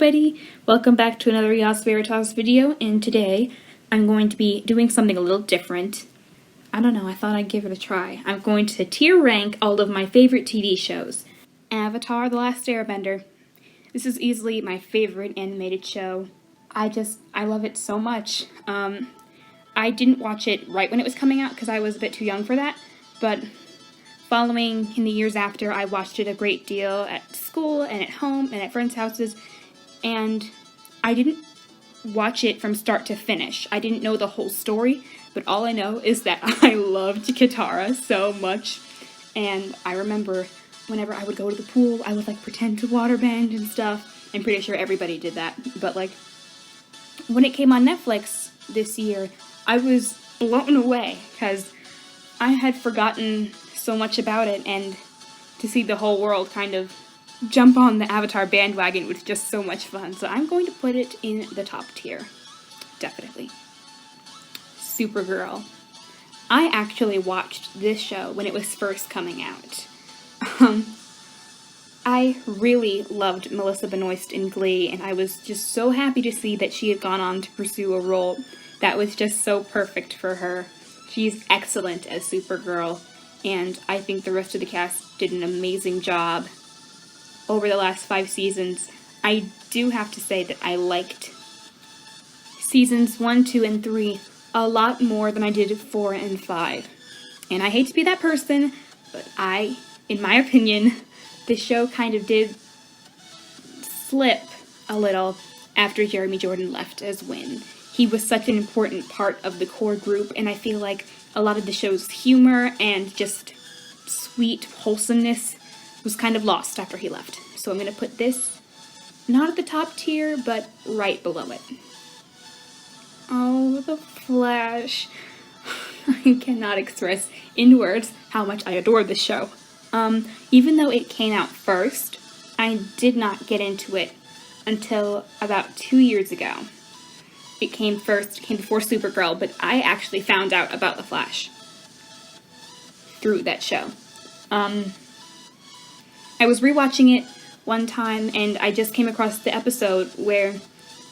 everybody! Welcome back to another Yas Veritas video, and today I'm going to be doing something a little different. I don't know, I thought I'd give it a try. I'm going to tier rank all of my favorite TV shows. Avatar: The Last Airbender. This is easily my favorite animated show. I love it so much. I didn't watch it right when it was coming out because I was a bit too young for that, but following in the years after, I watched it a great deal at school and at home and at friends' houses, and I didn't watch it from start to finish. I didn't know the whole story, but all I know is that I loved Katara so much, and I remember whenever I would go to the pool, I would pretend to waterbend and stuff. I'm pretty sure everybody did that, but when it came on Netflix this year, I was blown away because I had forgotten so much about it, and to see the whole world kind of jump on the Avatar bandwagon was just so much fun. So I'm going to put it in the top tier. Definitely. Supergirl. I actually watched this show when it was first coming out. I really loved Melissa Benoist in Glee, and I was just so happy to see that she had gone on to pursue a role that was just so perfect for her. She's excellent as Supergirl, and I think the rest of the cast did an amazing job over the last 5 seasons. I do have to say that I liked seasons 1, 2, and 3 a lot more than I did 4 and 5. And I hate to be that person, but in my opinion, the show kind of did slip a little after Jeremy Jordan left as Wynn. He was such an important part of the core group, and I feel like a lot of the show's humor and just sweet wholesomeness was kind of lost after he left. So I'm going to put this not at the top tier, but right below it. Oh, The Flash. I cannot express in words how much I adore this show. Even though it came out first, I did not get into it until about 2 years ago. It came before Supergirl, but I actually found out about The Flash through that show. I was rewatching it one time, and I just came across the episode where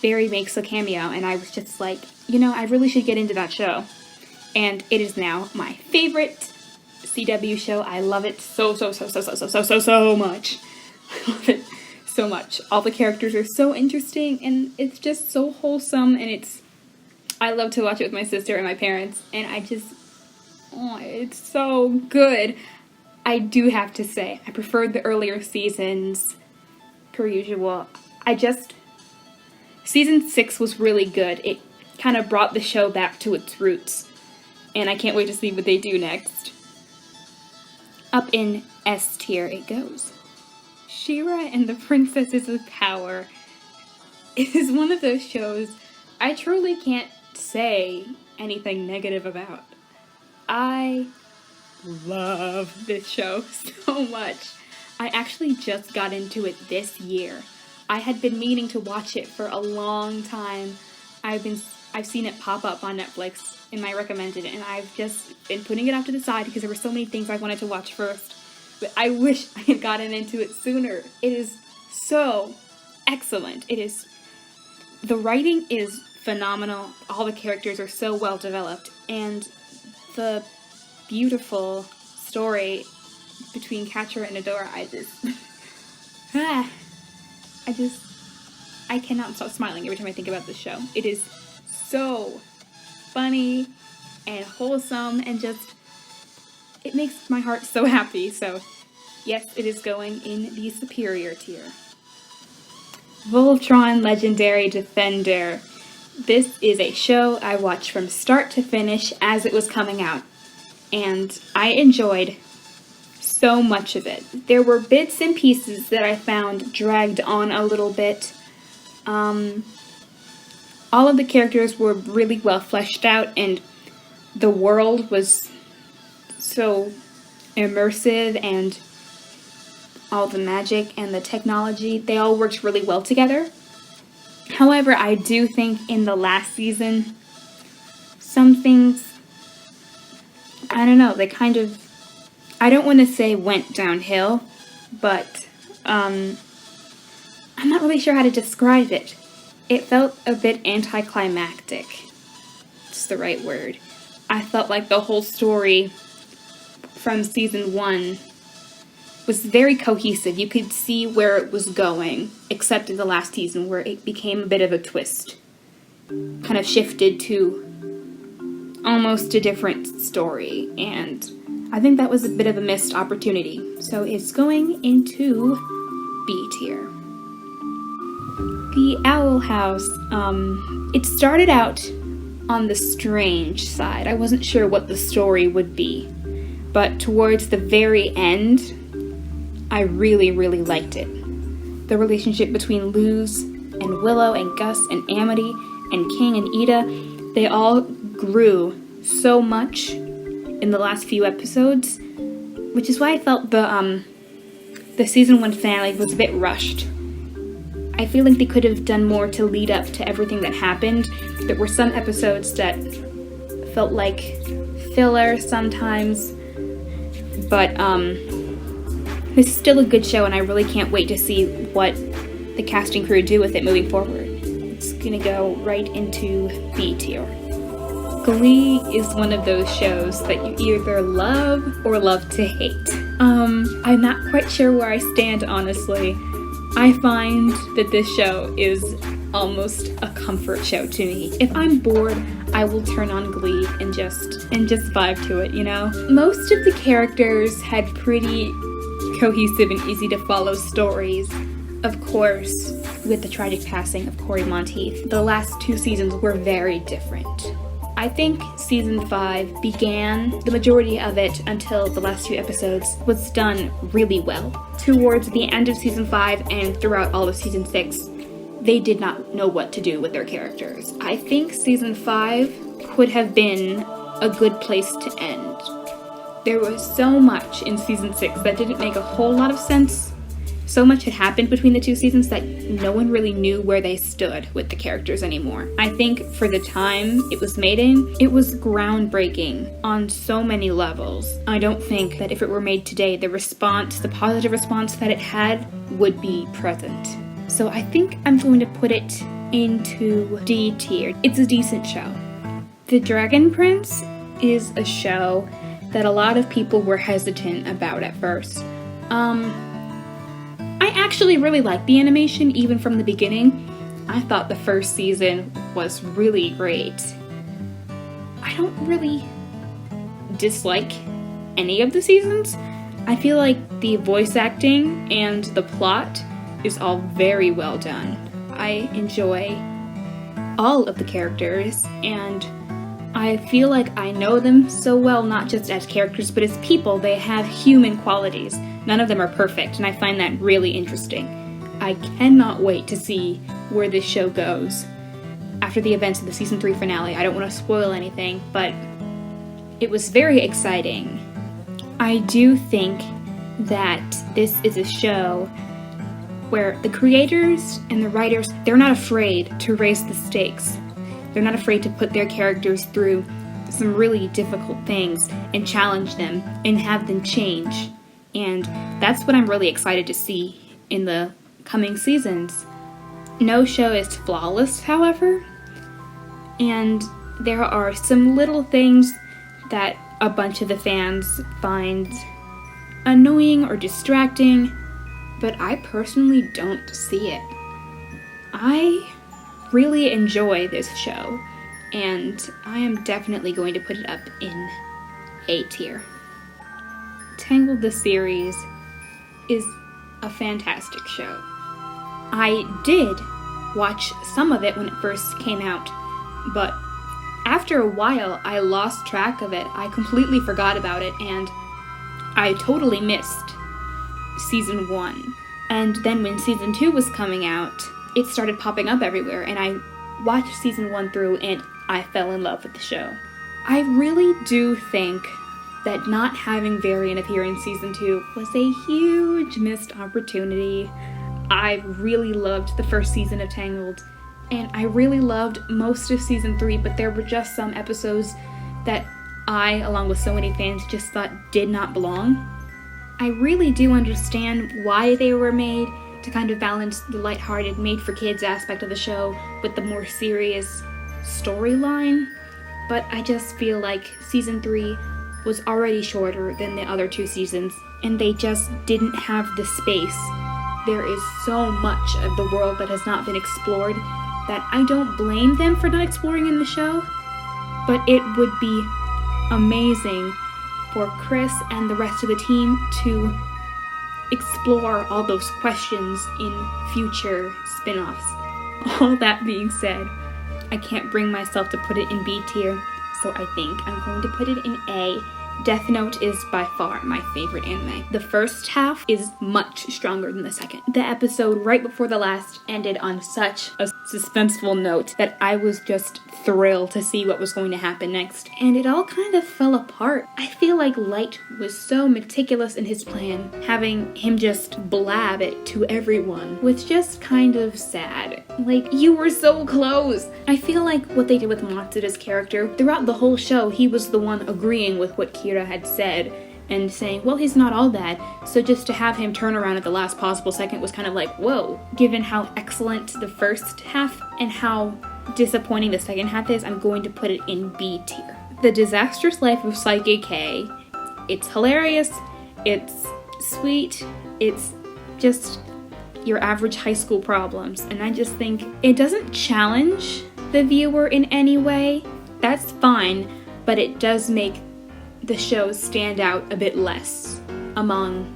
Barry makes a cameo, and I was just like, I really should get into that show. And it is now my favorite CW show. I love it so much. I love it so much. All the characters are so interesting, and it's just so wholesome, and I love to watch it with my sister and my parents, and it's so good. I do have to say, I preferred the earlier seasons, per usual. Season 6 was really good. It kind of brought the show back to its roots, and I can't wait to see what they do next. Up in S tier it goes. She-Ra and the Princesses of Power. It is one of those shows I truly can't say anything negative about. I love this show so much. I actually just got into it this year. I had been meaning to watch it for a long time. I've seen it pop up on Netflix in my recommended, and I've just been putting it off to the side because there were so many things I wanted to watch first. But I wish I had gotten into it sooner. It is so excellent. The writing is phenomenal. All the characters are so well developed, and the beautiful story between Catcher and Adora, I cannot stop smiling every time I think about this show. It is so funny and wholesome, and it makes my heart so happy. So yes, it is going in the superior tier. Voltron Legendary Defender. This is a show I watched from start to finish as it was coming out, and I enjoyed so much of it. There were bits and pieces that I found dragged on a little bit. All of the characters were really well fleshed out, and the world was so immersive, and all the magic and the technology, they all worked really well together. However, I do think in the last season, some things, I don't know, they kind of, I don't want to say went downhill, but I I'm not really sure how to describe it. It felt a bit anticlimactic. It's the right word. I felt like the whole story from season 1 was very cohesive. You could see where it was going, except in the last season where it became a bit of a twist. Kind of shifted to almost a different story, and I think that was a bit of a missed opportunity. So it's going into B tier. The Owl House, it started out on the strange side. I wasn't sure what the story would be, but towards the very end, I really, really liked it. The relationship between Luz and Willow and Gus and Amity and King and Ida, they all grew so much in the last few episodes, which is why I felt the season 1 finale was a bit rushed. I feel like they could have done more to lead up to everything that happened. There were some episodes that felt like filler sometimes, but this is still a good show, and I really can't wait to see what the casting crew do with it moving forward. It's gonna go right into B tier. Glee is one of those shows that you either love or love to hate. I'm not quite sure where I stand, honestly. I find that this show is almost a comfort show to me. If I'm bored, I will turn on Glee and just vibe to it, you know? Most of the characters had pretty cohesive and easy to follow stories. Of course, with the tragic passing of Corey Monteith, the last 2 seasons were very different. I think season 5 began, the majority of it until the last 2 episodes was done really well. Towards the end of season 5 and throughout all of season 6, they did not know what to do with their characters. I think season 5 could have been a good place to end. There was so much in season 6 that didn't make a whole lot of sense. So much had happened between the 2 seasons that no one really knew where they stood with the characters anymore. I think for the time it was made in, it was groundbreaking on so many levels. I don't think that if it were made today, the positive response that it had would be present. So I think I'm going to put it into D tier. It's a decent show. The Dragon Prince is a show that a lot of people were hesitant about at first. I actually really liked the animation even from the beginning. I thought the first season was really great. I don't really dislike any of the seasons. I feel like the voice acting and the plot is all very well done. I enjoy all of the characters, and I feel like I know them so well, not just as characters, but as people. They have human qualities. None of them are perfect, and I find that really interesting. I cannot wait to see where this show goes after the events of the season 3 finale. I don't want to spoil anything, but it was very exciting. I do think that this is a show where the creators and the writers, they're not afraid to raise the stakes. They're not afraid to put their characters through some really difficult things and challenge them and have them change. And that's what I'm really excited to see in the coming seasons. No show is flawless, however, and there are some little things that a bunch of the fans find annoying or distracting, but I personally don't see it. I really enjoy this show, and I am definitely going to put it up in A tier. Tangled the series is a fantastic show. I did watch some of it when it first came out, but after a while I lost track of it. I completely forgot about it, and I totally missed season 1. And then when season 2 was coming out, it started popping up everywhere, and I watched season 1 through, and I fell in love with the show. I really do think that not having Varian appear in season 2 was a huge missed opportunity. I really loved the first season of Tangled, and I really loved most of season 3, but there were just some episodes that I, along with so many fans, just thought did not belong. I really do understand why they were made to kind of balance the lighthearted, made-for-kids aspect of the show with the more serious storyline. But I just feel like season 3 was already shorter than the other 2 seasons, and they just didn't have the space. There is so much of the world that has not been explored that I don't blame them for not exploring in the show, but it would be amazing for Chris and the rest of the team to explore all those questions in future spin-offs. All that being said, I can't bring myself to put it in B tier, so I think I'm going to put it in A. Death Note is by far my favorite anime. The first half is much stronger than the second. The episode right before the last ended on such a suspenseful note that I was just thrilled to see what was going to happen next. And it all kind of fell apart. I feel like Light was so meticulous in his plan. Having him just blab it to everyone was just kind of sad. Like, you were so close! I feel like what they did with Matsuda's character, throughout the whole show, he was the one agreeing with what Kira had said and saying, well, he's not all that. So just to have him turn around at the last possible second was kind of like, whoa. Given how excellent the first half and how disappointing the second half is, I'm going to put it in B tier. The Disastrous Life of Psyche K. It's hilarious, it's sweet, it's just your average high school problems. And I just think it doesn't challenge the viewer in any way. That's fine, but it does make the show stand out a bit less among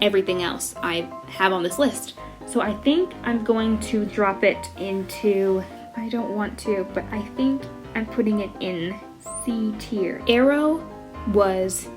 everything else I have on this list. So I think I'm going to drop it into, I don't want to, but I think I'm putting it in C tier. Arrow was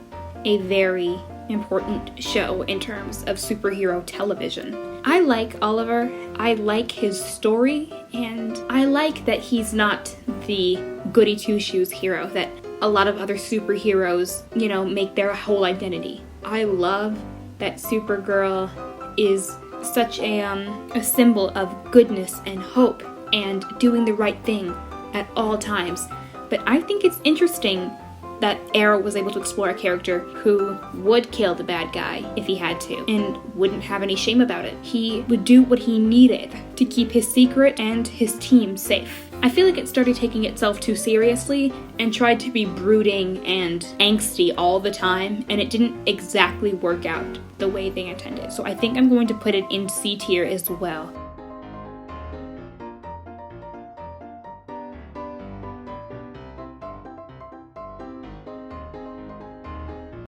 a very important show in terms of superhero television. I like Oliver, I like his story, and I like that he's not the goody two-shoes hero that a lot of other superheroes, you know, make their whole identity. I love that Supergirl is such a symbol of goodness and hope and doing the right thing at all times. But I think it's interesting that Arrow was able to explore a character who would kill the bad guy if he had to, and wouldn't have any shame about it. He would do what he needed to keep his secret and his team safe. I feel like it started taking itself too seriously and tried to be brooding and angsty all the time, and it didn't exactly work out the way they intended. So I think I'm going to put it in C tier as well.